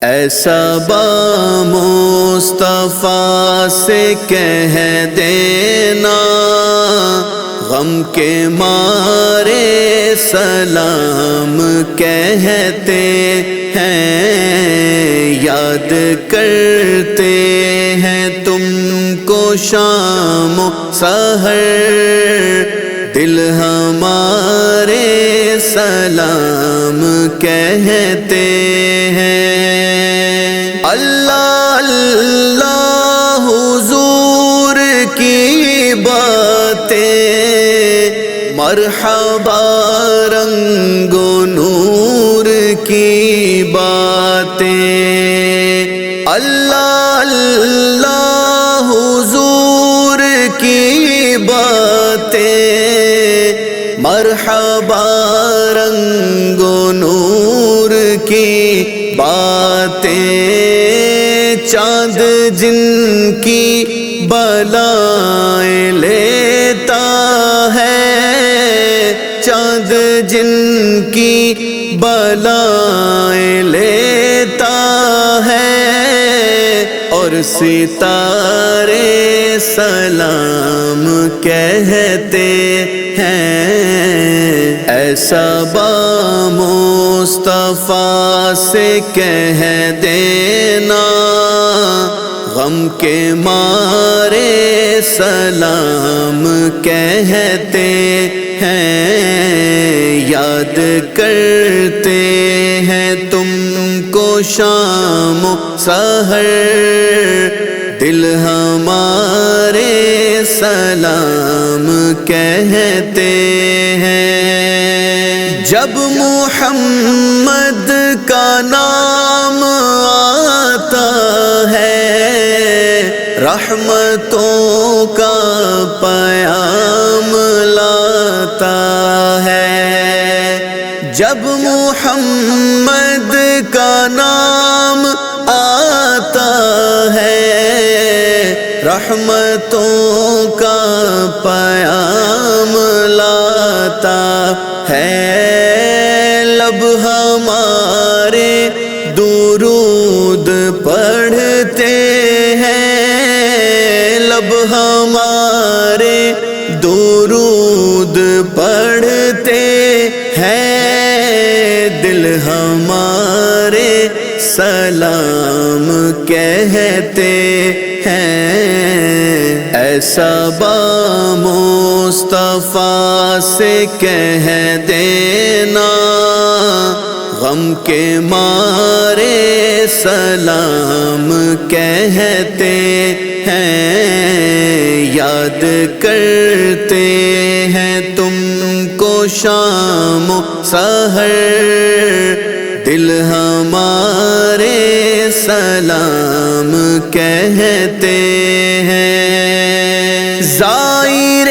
ایسا بامصطفیٰ سے کہہ دینا، غم کے مارے سلام کہتے ہیں، یاد کرتے ہیں تم کو شام و سحر، دل ہمارے سلام کہتے ہیں۔ اللہ اللہ حضور کی باتیں، مرحبا رنگ و نور کی باتیں، اللہ اللہ حضور کی باتیں، مرحبا رنگ و نور کی باتیں، چاند جن کی بلائیں لیتا ہے، چاند جن کی بلائیں لیتا ہے، اور ستارے سلام کہتے ہیں۔ ایسا بامصطفیٰ سے کہہ دینا، غم کے مارے سلام کہتے ہیں، یاد کرتے ہیں تم کو شام و سحر، دل ہمارے سلام کہتے ہیں۔ جب محمد کا نام آتا ہے، رحمتوں کا پیام لاتا ہے، جب محمد کا نام آتا ہے، رحمتوں کا پیام لاتا ہے، لب ہمارے درود پڑھتے ہیں، لب ہمارے درود پڑھتے ہیں، دل ہمارے سلام کہتے ہیں۔ ایسا بامصطفیٰ سے کہہ دینا، غم کے مارے سلام کہتے ہیں، یاد کرتے ہیں تم کو شام و سحر، دل ہمارے سلام کہتے ہیں۔ زائر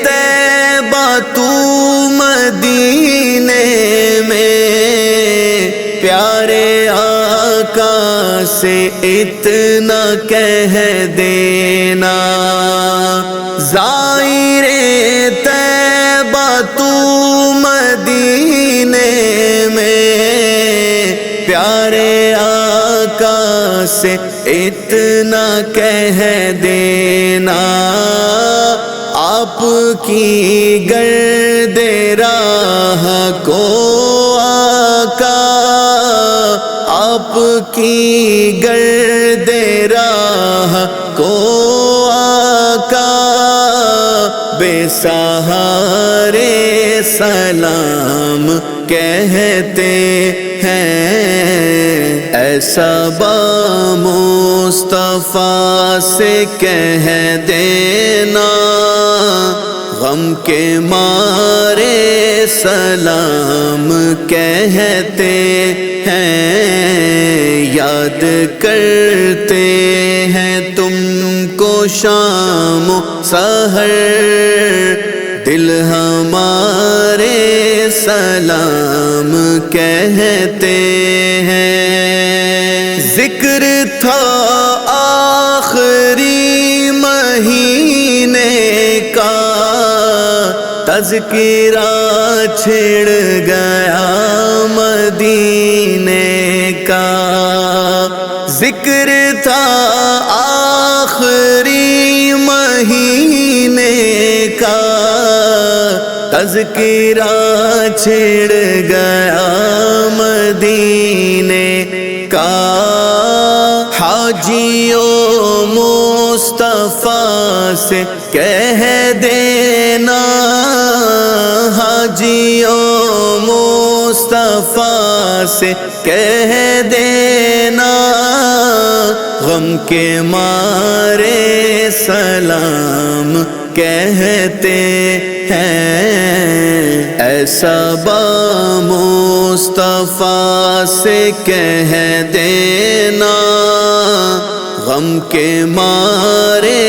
طیبہ تو مدینے میں، پیارے آقا سے اتنا کہہ دینا، زائر طیبہ تو مدینے میں، پیارے آقا سے اتنا کہہ دینا، آپ کی گرد راہ کو آقا، آپ کی گرد راہ کو آقا، بے سہارے سلام کہتے ہیں۔ ایسا بامصطفیٰ سے کہہ دینا، غم کے مارے سلام کہتے ہیں، یاد کرتے ہیں تم کو شام و سحر، دل ہمارے سلام کہتے ہیں۔ ذکر تھا آخری مہینے کا، تذکرہ چھڑ گیا مدینے کا، ذکر تھا آخری مہینے کا، تذکرہ چھڑ گیا مدینے کا۔ حاجیوں مصطفیٰ سے کہہ دینا، حاجیوں مصطفیٰ سے کہہ دینا، غم کے مارے سلام کہتے ہیں۔ ایسا با مصطفیٰ سے کہہ دینا، غم کے مارے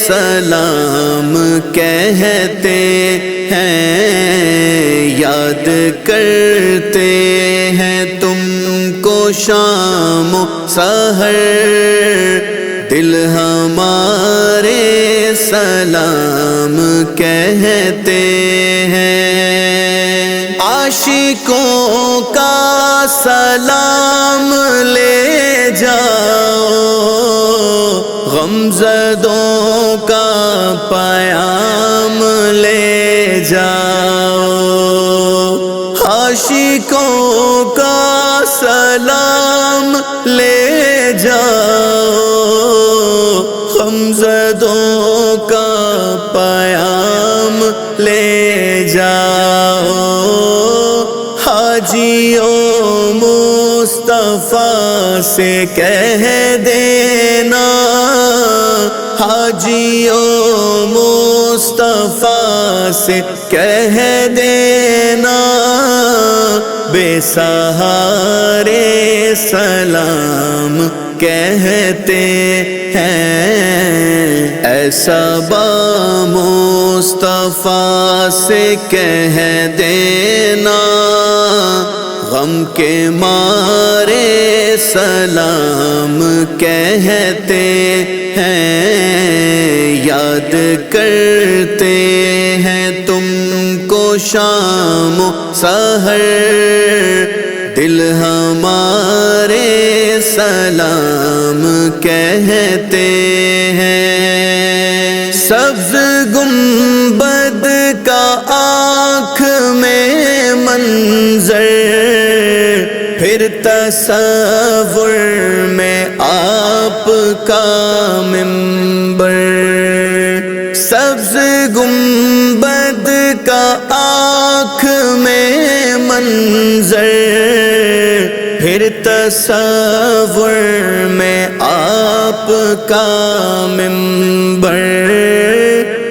سلام کہتے ہیں۔ یاد کرتے ہیں تم کو شام و سحر، دل ہمارے سلام کہتے ہیں۔ عاشقوں کا سلام لے جاؤ، غمزدوں کا پیام لے جاؤ۔ عاشقوں کا سلام لے جاؤ، غمزدوں کا پیام لے جاؤ۔ حاجیوں مصطفیٰ سے کہہ دینا، حاجیوں مصطفیٰ سے کہہ دینا، بے سہارے سلام کہتے ہیں۔ ایسا با مصطفیٰ سے کہہ دینا، غم کے مارے سلام کہتے ہیں۔ یاد کرتے ہیں تم کو شام و سحر، دل ہمارے سلام کہتے ہیں۔ سبز گنبد کا آنکھ میں منظر، پھر تصور میں آپ کا منبر۔ سبز گنبد کا آنکھ میں منظر، پھر تصور میں آپ کا منبر۔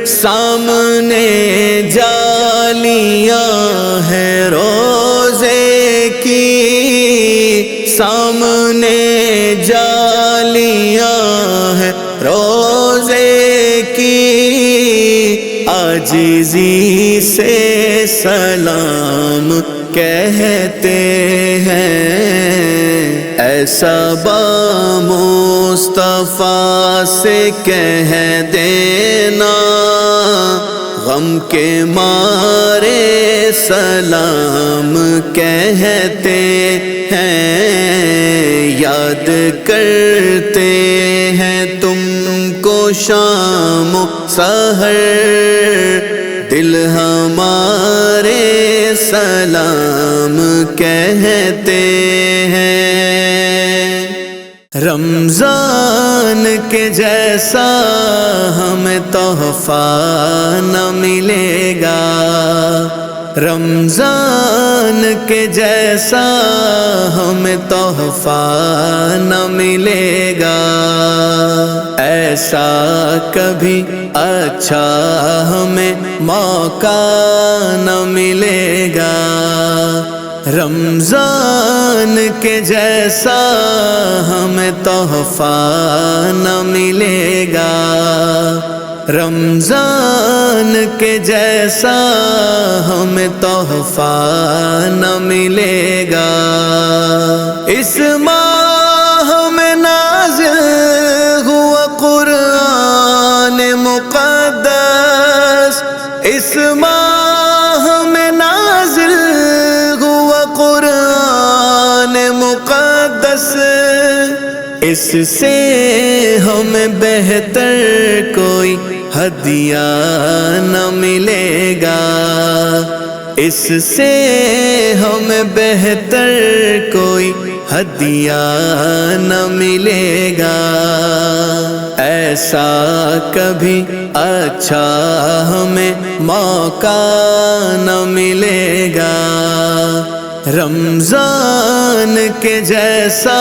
سامنے جالیاں ہیں روزے کی، سامنے جالیاں ہیں روزے کی، عاجزی سے سلام کہتے ہیں۔ ایسا با مصطفیٰ سے کہہ دینا، غم کے مارے سلام کہتے ہیں۔ یاد کرتے ہیں تم کو شام و سحر، دل ہمارے سلام کہتے ہیں۔ رمضان کے جیسا ہمیں تحفہ نہ ملے گا، رمضان کے جیسا ہمیں تحفہ نہ ملے گا۔ ایسا کبھی اچھا ہمیں موقع نہ ملے گا، رمضان کے جیسا ہمیں تحفہ نہ ملے گا، رمضان کے جیسا ہمیں تحفہ نہ ملے گا۔ اس ماہ میں نازل ہوا قرآن مقدس، اس ماہ میں نازل ہوا قرآن مقدس، اس سے ہمیں بہتر کوئی ہدیہ نہ ملے گا، اس سے ہمیں بہتر کوئی ہدیہ نہ ملے گا۔ ایسا کبھی اچھا ہمیں موقع نہ ملے گا، رمضان کے جیسا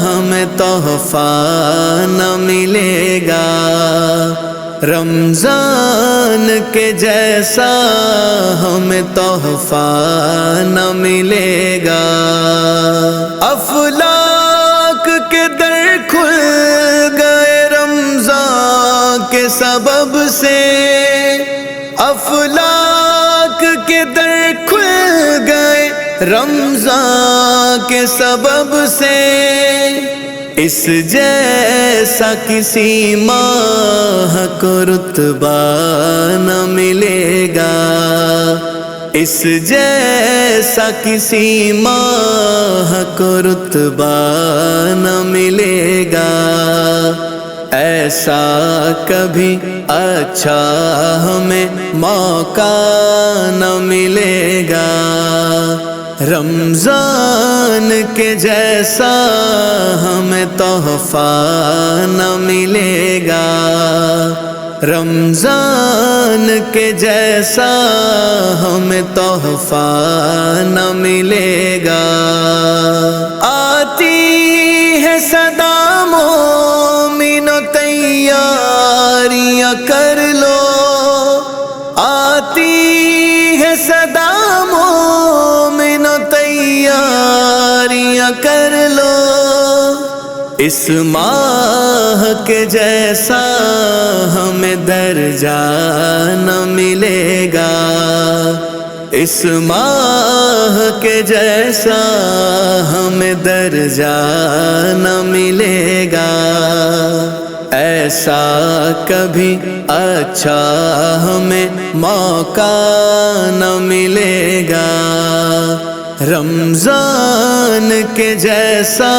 ہمیں تحفہ نہ ملے گا، رمضان کے جیسا ہمیں تحفہ نہ ملے گا۔ افلاک کے در کھل گئے رمضان کے سبب سے، افلاک کے در کھل گئے رمضان کے سبب سے، اس جیسا کسی ماہ کو رتبہ نہ ملے گا، اس جیسا کسی ماہ کو رتبہ نہ ملے گا۔ ایسا کبھی اچھا ہمیں موقع نہ ملے گا، رمضان کے جیسا ہمیں تحفہ نہ ملے گا، رمضان کے جیسا ہمیں تحفہ نہ ملے گا۔ آتی ہے صدا مومنو تیاریاں کر لو، آتی ہے صدا مومنو تیاریاں کر لو، اس ماہ کے جیسا ہمیں درجہ نہ ملے گا، اس ماہ کے جیسا ہمیں درجہ نہ ملے گا۔ ایسا کبھی اچھا ہمیں موقع نہ ملے گا، رمضان کے جیسا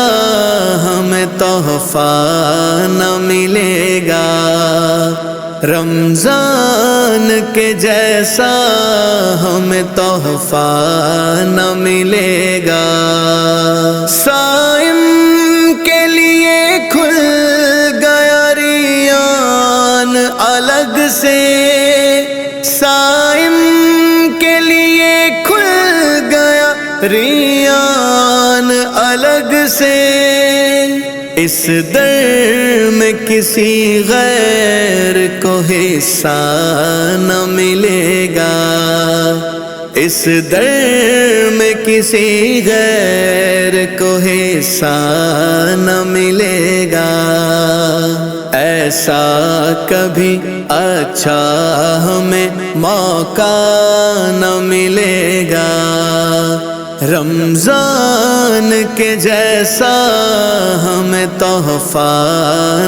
ہمیں تحفہ نہ ملے گا، رمضان کے جیسا ہمیں تحفہ نہ ملے گا۔ صائم کے لیے کھل گیا ریان الگ سے، صائم کے لیے کھل گیا ریان الگ سے، اس در میں کسی غیر کو حصہ نہ ملے گا، اس در میں کسی غیر کو حصہ نہ ملے گا۔ ایسا کبھی اچھا ہمیں موقع نہ ملے گا، رمضان کے جیسا ہمیں تحفہ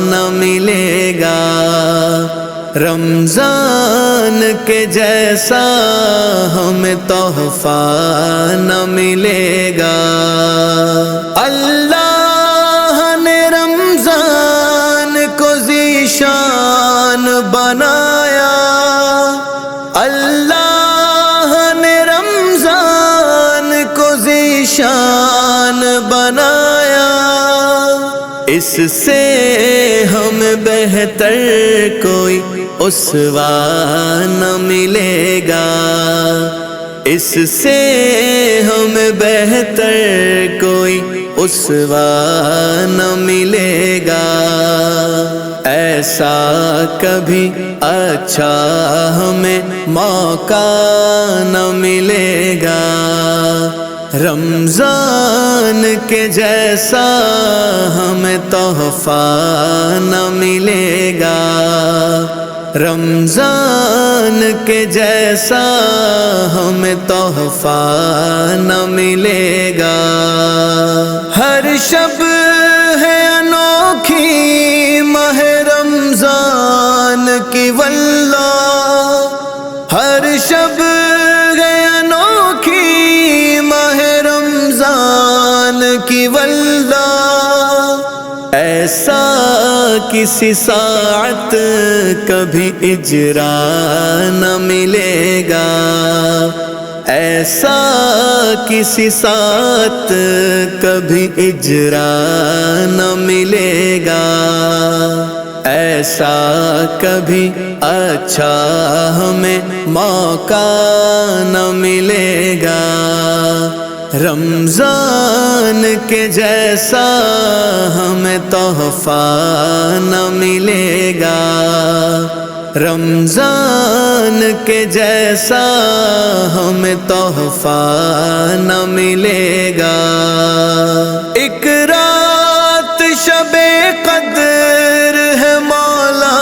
نہ ملے گا، رمضان کے جیسا ہمیں تحفہ نہ ملے گا۔ اللہ نے رمضان کو ذیشان بنایا، اللہ نے رمضان کو ذیشان بنایا، اس سے ہم بہتر کوئی اسوہ نہ ملے گا، اس سے ہم بہتر کوئی اسوہ نہ ملے گا۔ ایسا کبھی اچھا ہمیں موقع نہ ملے گا، رمضان کے جیسا ہمیں تحفہ نہ ملے گا، رمضان کے جیسا ہمیں تحفہ نہ ملے گا۔ ہر شب ہے انوکھی ماہ رمضان کی واللہ، ہر شب ہے انوکھی ماہ رمضان کی واللہ، ایسا کسی ساعت کبھی اجرا نہ ملے گا، ایسا کسی ساتھ کبھی اجرا نہ ملے گا، ایسا کبھی اچھا ہمیں موقع نہ ملے گا، رمضان کے جیسا ہمیں تحفہ نہ ملے گا، رمضان کے جیسا ہمیں تحفہ نہ ملے گا۔ ایک رات شب قدر ہے مولا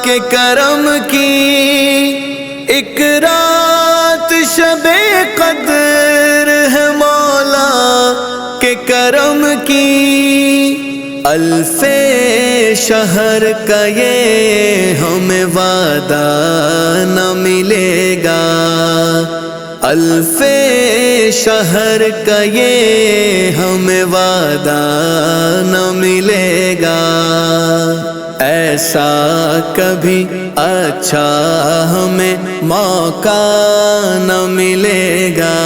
کے کرم کی، ایک رات شب قدر ہے مولا کے کرم کی، الف شہر کا یہ ہمیں وعدہ نہ ملے گا، الف شہر کا یہ ہمیں وعدہ نہ ملے گا، ایسا کبھی اچھا ہمیں موقع نہ ملے گا،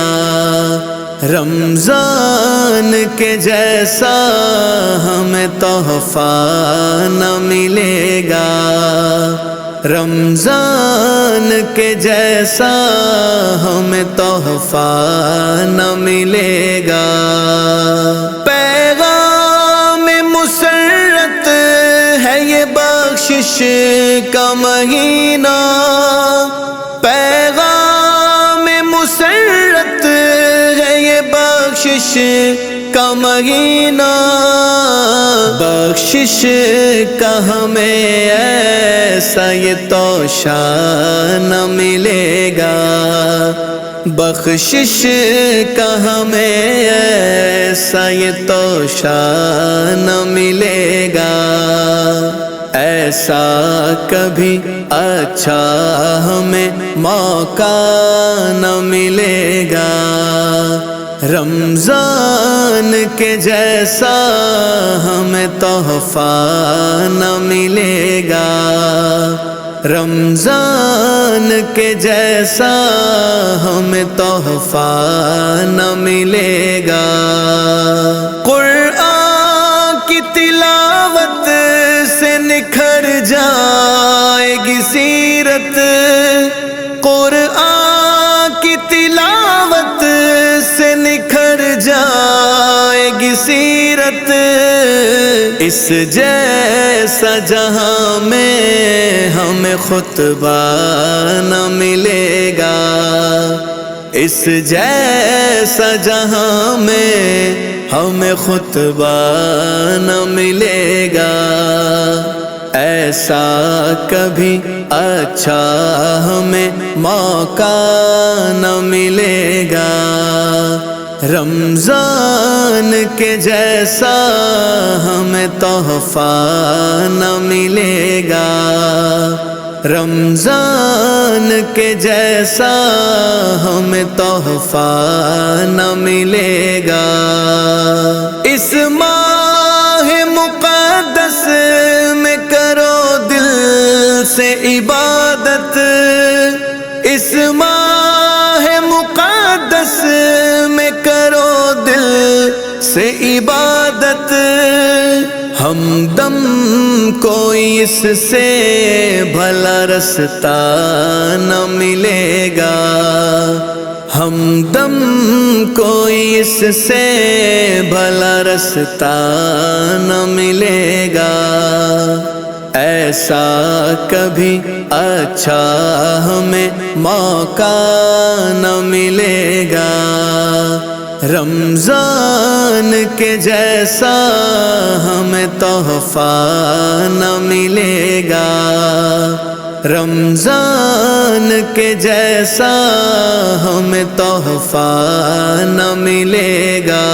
رمضان کے جیسا ہمیں تحفہ نہ ملے گا، رمضان کے جیسا ہمیں تحفہ نہ ملے گا۔ پیغام مسرت ہے یہ بخشش کا مہینہ، پیغام مسرت ہے یہ بخشش کا مہینہ، بخشش کا ہمیں ایسا یہ توشہ نہ ملے گا، بخشش کا ہمیں ایسا یہ توشہ نہ ملے گا، ایسا کبھی اچھا ہمیں موقع نہ ملے گا، رمضان کے جیسا ہمیں تحفہ نہ ملے گا، رمضان کے جیسا ہمیں تحفہ نہ ملے گا۔ قرآن کی تلاوت سے نکھر جائے گی سیرت، قرآن کی تلاوت سے نکھر جائے گی سیرت، اس جیسا جہاں میں ہمیں خطبہ نہ ملے گا، اس جیسا جہاں میں ہمیں خطبہ نہ ملے گا، ایسا کبھی اچھا ہمیں موقع نہ ملے گا، رمضان کے جیسا ہمیں تحفہ نہ ملے گا، رمضان کے جیسا ہمیں تحفہ نہ ملے گا، اس ماہ مقدس میں کرو دل سے عبادت، اس ماہ مقدس میں کرو دل سے عبادت، ہمدم کوئی اس سے بھلا رستہ نہ ملے گا، ہمدم کوئی اس سے بھلا رستہ نہ ملے گا، ایسا کبھی اچھا ہمیں موقع نہ ملے گا، رمضان کے جیسا ہمیں تحفہ نہ ملے گا، رمضان کے جیسا ہمیں تحفہ نہ ملے گا۔